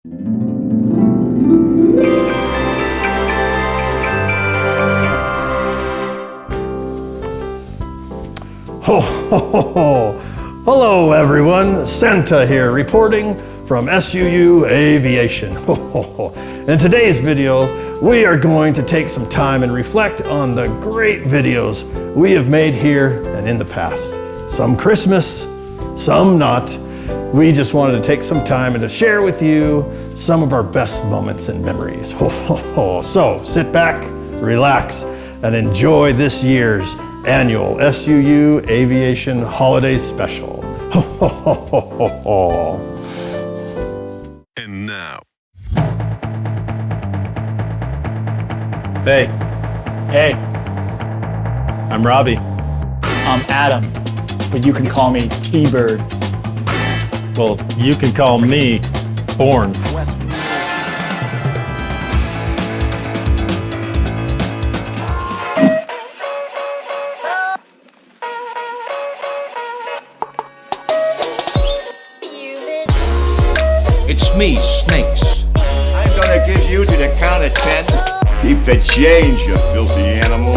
Ho, ho, ho, ho. Hello everyone, Santa here reporting from SUU Aviation. Ho, ho, ho. In today's video, we are going to take some time and reflect on the great videos we have made here and in the past. Some Christmas, some not. We just wanted to take some time and to share with you some of our best moments and memories. Ho, ho, ho. So sit back, relax, and enjoy this year's annual SUU Aviation Holiday Special. Ho, ho, ho, ho, ho, ho. And now. Hey. Hey. I'm Robbie. I'm Adam, but you can call me T-Bird. Well, you can call me Born. It's me, Snakes. I'm gonna give you to the count of 10. Keep the change, you filthy animal.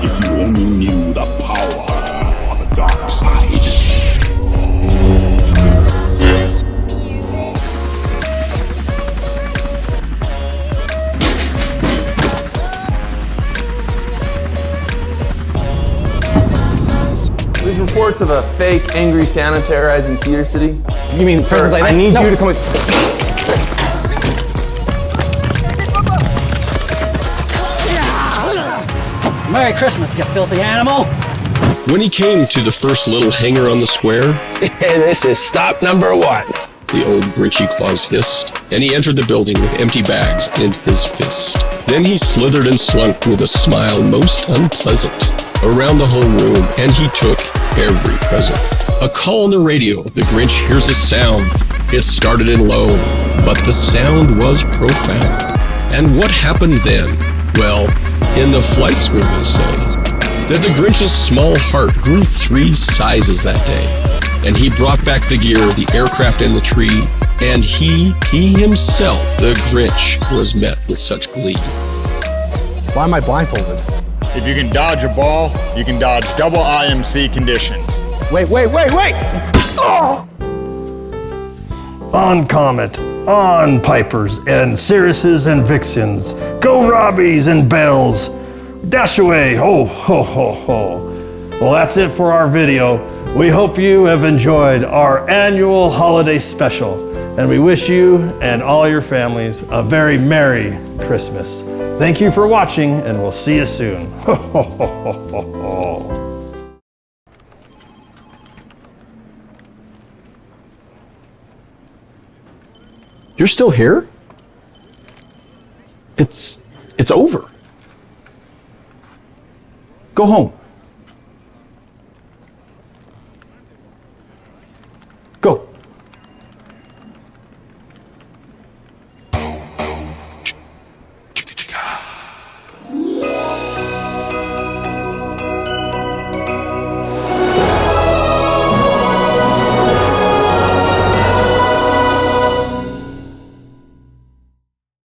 If you only knew the power of the dark side. We have reports of a fake angry Santa terrorizing Cedar City. You mean persons like I this? need No. you to come with. Merry Christmas, you filthy animal! When he came to the first little hangar on the square, This is stop number 1. the old Grinchy Claus hissed, and he entered the building with empty bags in his fist. Then he slithered and slunk with a smile most unpleasant around the whole room, and he took every present. A call on the radio, the Grinch hears a sound. It started in low, but the sound was profound. And what happened then? Well, in the flight school they say that the Grinch's small heart grew 3 sizes that day. And he brought back the gear, the aircraft, and the tree. And he himself, the Grinch, was met with such glee. Why am I blindfolded? If you can dodge a ball, you can dodge double IMC conditions. Wait! Oh! On Comet, on Pipers and Cirruses and Vixens, go Robbies and Bells, dash away, ho, ho, ho, ho. Well, that's it for our video. We hope you have enjoyed our annual holiday special, and we wish you and all your families a very Merry Christmas. Thank you for watching, and we'll see you soon. Ho, ho, ho, ho, ho, ho. You're still here? It's over. Go home.